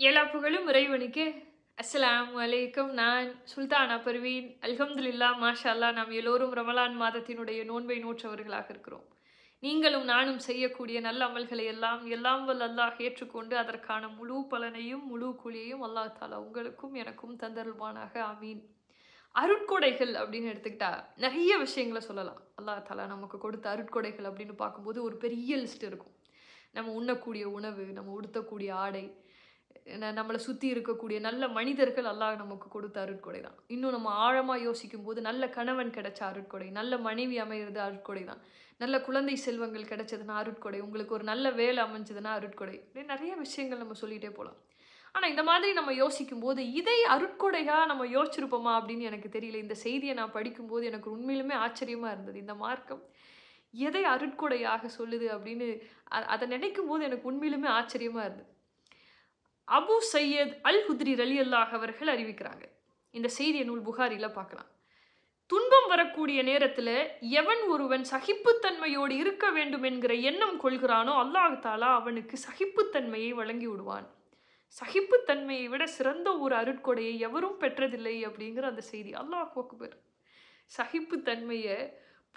எல்லா புகழும் இறைவனுக்கு. அஸ்ஸலாமு அலைக்கும். நான் சுல்தானா பர்வீன். அல்ஹம்துலில்லாஹ், மாஷா அல்லாஹ். நாம் எல்லோரும் ரமலான் மாதத்தினுடைய நோன்பை நோற்றவர்களாக இருக்கிறோம். நீங்களும் நானும் செய்யக்கூடிய நல்ல அமல்களை எல்லாம் வல்ல அல்லாஹ் ஏற்றுக்கொண்டு அதற்கான முழு பலனையும் முழு கூலியையும் அல்லாஹ் தாலா உங்களுக்கும் எனக்கும் தந்தருள்வானாக. ஆமீன். அருட்கொடைகள் அப்படின்னு எடுத்துக்கிட்டா நிறைய விஷயங்களை சொல்லலாம். அல்லாஹ் தாலா நமக்கு கொடுத்த அருட்கொடைகள் அப்படின்னு பார்க்கும்போது ஒரு பெரிய லிஸ்ட் இருக்கும். நம்ம உண்ணக்கூடிய உணவு, நம்ம உடுத்தக்கூடிய ஆடை, நம்மளை சுற்றி இருக்கக்கூடிய நல்ல மனிதர்கள் அல்லாஹ் நமக்கு கொடுத்த அருட்கொடை தான். இன்னும் நம்ம ஆழமாக யோசிக்கும் போது நல்ல கணவன் கிடைச்ச அருட்கொடை, நல்ல மனைவி அமைகிறது அருட்கொடை தான். நல்ல குழந்தை செல்வங்கள் கிடைச்சதுன்னா அருட்கொடை, உங்களுக்கு ஒரு நல்ல வேலை அமைஞ்சதுன்னா அருட்கொடை. இப்படி நிறைய விஷயங்கள் நம்ம சொல்லிகிட்டே போகலாம். ஆனால் இந்த மாதிரி நம்ம யோசிக்கும் போது இதை அருட்கொடையாக நம்ம யோசிச்சிருப்போமா அப்படின்னு எனக்கு தெரியல. இந்த செய்தியை நான் படிக்கும்போது எனக்கு உண்மையிலுமே ஆச்சரியமாக இருந்தது. இந்த மார்க்கம் எதை அருட்கொடையாக சொல்லுது அப்படின்னு அதை நினைக்கும் போது எனக்கு உண்மையிலுமே ஆச்சரியமாக இருந்தது. அபு சையத் அல் ஹுத்ரி ரலியல்லாஹு அவர்கள் அறிவிக்கிறாங்க. இந்த செய்தியை நூல் புகாரியில் பார்க்கலாம். துன்பம் வரக்கூடிய நேரத்தில் எவன் ஒருவன் சகிப்புத்தன்மையோடு இருக்க வேண்டும் என்கிற எண்ணம் கொள்கிறானோ அல்லாஹ் தாலா அவனுக்கு சகிப்புத்தன்மையை வழங்கி விடுவான். சகிப்புத்தன்மையை விட சிறந்த ஒரு அருட்கொடையை எவரும் பெற்றதில்லை அப்படிங்கிற அந்த செய்தி. அல்லாஹ் அக்பர். சகிப்புத்தன்மையை,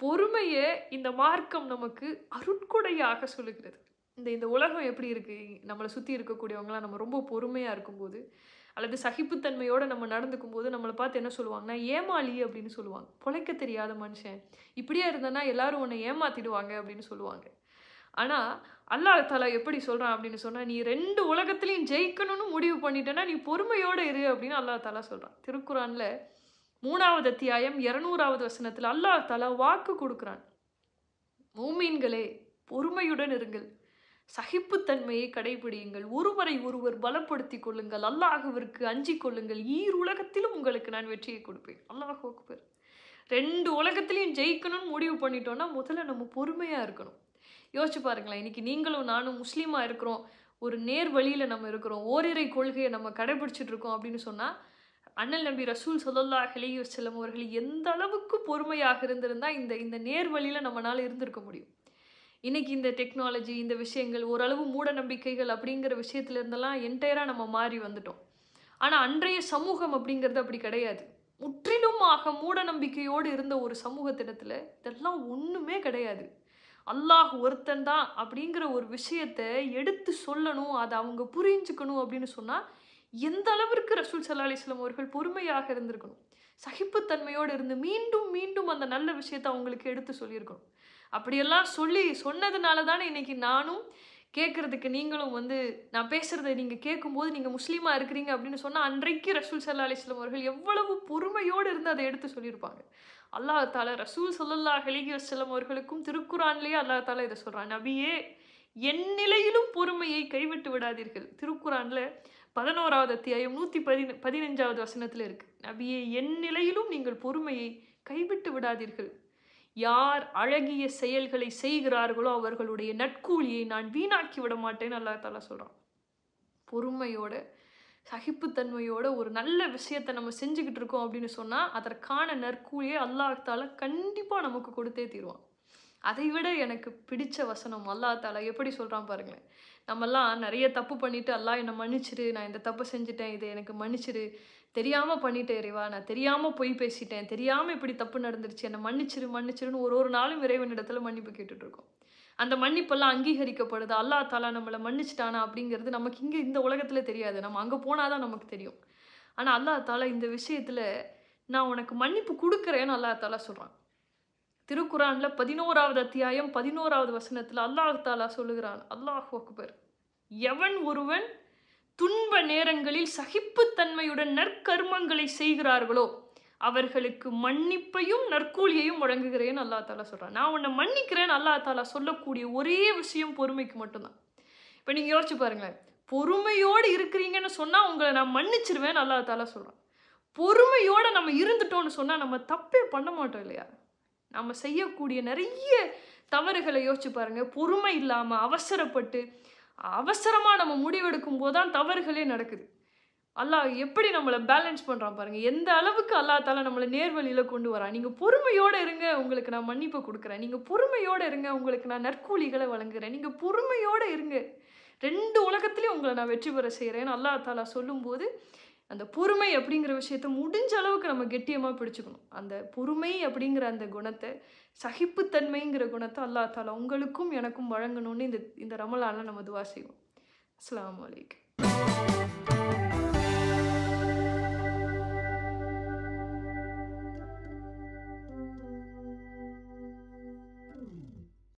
பொறுமையை இந்த மார்க்கம் நமக்கு அருட்கொடையாக சொல்லுகிறது. இந்த உலகம் எப்படி இருக்குது, நம்மளை சுற்றி இருக்கக்கூடியவங்களாம் நம்ம ரொம்ப பொறுமையாக இருக்கும்போது அல்லது சகிப்புத்தன்மையோடு நம்ம நடந்துக்கும் போது நம்மளை பார்த்து என்ன சொல்லுவாங்கன்னா, ஏமாளி அப்படின்னு சொல்லுவாங்க. பொழைக்க தெரியாத மனுஷன், இப்படியே இருந்தனா எல்லாரும் உன்னை ஏமாத்திடுவாங்க அப்படின்னு சொல்லுவாங்க. ஆனால் அல்லாஹ் தாலா எப்படி சொல்கிறான் அப்படின்னு சொன்னால், நீ 2 உலகத்துலையும் ஜெயிக்கணும்னு முடிவு பண்ணிட்டேன்னா நீ பொறுமையோடு இரு அப்படின்னு அல்லாஹ் தாலா சொல்கிறான். திருக்குரானில் 3வது அத்தியாயம் 200வது வசனத்தில் அல்லாஹ் தாலா வாக்கு கொடுக்குறான். மூமீன்களே, பொறுமையுடன் இருங்கள், சகிப்புத்தன்மையை கடைபிடியுங்கள், ஒருவரை ஒருவர் பலப்படுத்திக் கொள்ளுங்கள், அல்லாஹ்விற்கு அஞ்சிக் கொள்ளுங்கள், உலகத்திலும் உங்களுக்கு நான் வெற்றியை கொடுப்பேன். அல்லாஹ் அக்பர். 2 உலகத்திலையும் ஜெயிக்கணும்னு முடிவு பண்ணிட்டோம்னா முதல்ல நம்ம பொறுமையாக இருக்கணும். யோசிச்சு பாருங்களேன், இன்னைக்கு நீங்களும் நானும் முஸ்லீமாக இருக்கிறோம், ஒரு நேர் வழியில் நம்ம இருக்கிறோம், ஓரிரை கொள்கையை நம்ம கடைபிடிச்சிட்டு இருக்கோம் அப்படின்னு சொன்னால் அண்ணல் நபி ரசூல் ஸல்லல்லாஹு அலைஹி வஸல்லம் அவர்கள் எந்த அளவுக்கு பொறுமையாக இருந்திருந்தால் இந்த நேர் வழியில் நம்மளால் இருந்திருக்க முடியும். இன்றைக்கி இந்த டெக்னாலஜி, இந்த விஷயங்கள், ஓரளவு மூட நம்பிக்கைகள் அப்படிங்கிற விஷயத்துல இருந்தெல்லாம் என்டையராக நம்ம மாறி வந்துட்டோம். ஆனால் அன்றைய சமூகம் அப்படிங்கிறது அப்படி கிடையாது. முற்றிலுமாக மூட நம்பிக்கையோடு இருந்த ஒரு சமூகத்திடத்தில் இதெல்லாம் ஒன்றுமே கிடையாது. அல்லாஹ் ஒருத்தன் தான் அப்படிங்கிற ஒரு விஷயத்தை எடுத்து சொல்லணும், அதை அவங்க புரிஞ்சுக்கணும் அப்படின்னு சொன்னால் எந்த அளவிற்கு ரசூல் ஸல்லல்லாஹு அலைஹி வஸல்லம் அவர்கள் பொறுமையாக இருந்திருக்கணும். சகிப்புத்தன்மையோடு இருந்து மீண்டும் மீண்டும் அந்த நல்ல விஷயத்தை அவங்களுக்கு எடுத்து சொல்லியிருக்கணும். அப்படியெல்லாம் சொன்னதுனால தானே இன்னைக்கு நானும் கேட்குறதுக்கு, நீங்களும் நான் பேசுகிறத நீங்கள் கேட்கும்போது நீங்கள் முஸ்லீமாக இருக்கிறீங்க அப்படின்னு சொன்னால் அன்றைக்கு ரசூல் ஸல்லல்லாஹு அலைஹி வஸல்லம் அவர்கள் எவ்வளவு பொறுமையோடு இருந்து அதை எடுத்து சொல்லியிருப்பாங்க. அல்லாஹ் தாலா ரசூல் ஸல்லல்லாஹு அலைஹி வஸல்லம் அவர்களுக்கும் திருக்குரான்லேயே அல்லாஹ் தாலா இதை சொல்கிறான். நபியே, என் நிலையிலும் பொறுமையை கைவிட்டு விடாதீர்கள். திருக்குரானில் 11வது அத்தியாயம் 115வது வசனத்தில் இருக்குது. நபியே, என் நிலையிலும் நீங்கள் பொறுமையை கைவிட்டு விடாதீர்கள். யார் அழகிய செயல்களை செய்கிறார்களோ அவர்களுடைய நற்கூலியை நான் வீணாக்கி விட மாட்டேன்னு அல்லாஹ் தாலா சொல்கிறான். பொறுமையோட, சகிப்புத்தன்மையோட ஒரு நல்ல விஷயத்தை நம்ம செஞ்சுக்கிட்டு இருக்கோம் அப்படின்னு சொன்னால் அதற்கான நற்கூலியை அல்லாஹ் தாலா கண்டிப்பாக நமக்கு கொடுத்தே தீருவான். அதை விட எனக்கு பிடிச்ச வசனம் அல்லாஹ் தாலா எப்படி சொல்கிறான் பாருங்களேன். நம்மெல்லாம் நிறைய தப்பு பண்ணிவிட்டு, அல்லாஹ் என்னை மன்னிச்சிடு, நான் இந்த தப்பு செஞ்சுட்டேன், இதை எனக்கு மன்னிச்சிடு, தெரியாமல் பண்ணிட்டேன் இறைவா, நான் தெரியாமல் பொய் பேசிட்டேன், தெரியாமல் இப்படி தப்பு நடந்துருச்சு, என்னை மன்னிச்சிருன்னு ஒரு நாளும் இறைவனிடத்தில் மன்னிப்பு கேட்டுட்ருக்கோம். அந்த மன்னிப்பெல்லாம் அங்கீகரிக்கப்படுது. அல்லாஹ் தாலா நம்மளை மன்னிச்சிட்டானா அப்படிங்கிறது நமக்கு இங்கே இந்த உலகத்தில் தெரியாது, நம்ம அங்கே போனால் தான் நமக்கு தெரியும். ஆனால் அல்லாஹ் தாலா இந்த விஷயத்தில் நான் உனக்கு மன்னிப்பு கொடுக்குறேன்னு அல்லாஹ் தாலா சொல்கிறான். திருக்குரானில் 11வது அத்தியாயம் 11வது வசனத்தில் அல்லாஹ் தாலா சொல்லுகிறான். அல்லாஹ் அக்பர். எவன் ஒருவன் துன்ப நேரங்களில் சகிப்புத்தன்மையுடன் நற்கர்மங்களை செய்கிறார்களோ அவர்களுக்கு மன்னிப்பையும் நற்கூலியையும் வழங்குகிறேன்னு அல்லாஹ் தாலா சொல்கிறான். நான் உன்னை மன்னிக்கிறேன்னு அல்லாஹ் தாலா சொல்லக்கூடிய ஒரே விஷயம் பொறுமைக்கு மட்டும்தான். இப்போ நீங்கள் யோசிச்சு பாருங்களேன், பொறுமையோடு இருக்கிறீங்கன்னு சொன்னால் உங்களை நான் மன்னிச்சிருவேன்னு அல்லாஹ் தாலா சொல்கிறான். பொறுமையோடு நம்ம இருந்துட்டோன்னு சொன்னால் நம்ம தப்பே பண்ண மாட்டோம் இல்லையா? நம்ம செய்யக்கூடிய நிறைய தவறுகளை யோசிச்சு பாருங்கள். பொறுமை இல்லாமல் அவசரப்பட்டு அவசரமாக நம்ம முடிவெடுக்கும் போது தான் தவறுகளே நடக்குது. அல்லாஹ் எப்படி நம்மளை பேலன்ஸ் பண்ணுறான் பாருங்கள். எந்த அளவுக்கு அல்லாஹ் தாலா நம்மளை நேர்வழியில் கொண்டு வரான். நீங்கள் பொறுமையோடு இருங்க, உங்களுக்கு நான் மன்னிப்பு கொடுக்குறேன். நீங்கள் பொறுமையோடு இருங்க, உங்களுக்கு நான் நற்கூலிகளை வழங்குகிறேன். நீங்கள் பொறுமையோடு இருங்க, 2 உலகத்திலையும் உங்களை நான் வெற்றி பெற செய்கிறேன்னு அல்லாஹ் தாலா சொல்லும்போது, அந்த பொறுமை அப்படிங்கிற விஷயத்த முடிஞ்ச அளவுக்கு நம்ம கெட்டியமா பிடிச்சுக்கணும். அந்த பொறுமை அப்படிங்கிற அந்த குணத்த, சகிப்புத்தன்மைங்கிற குணத்த அல்லாஹ் தாலா உங்களுக்கும் எனக்கும் வழங்கணும்னு இந்த ரமலான்ல நம்ம துஆ செய்வோம். அஸ்ஸலாமு அலைக்கும்.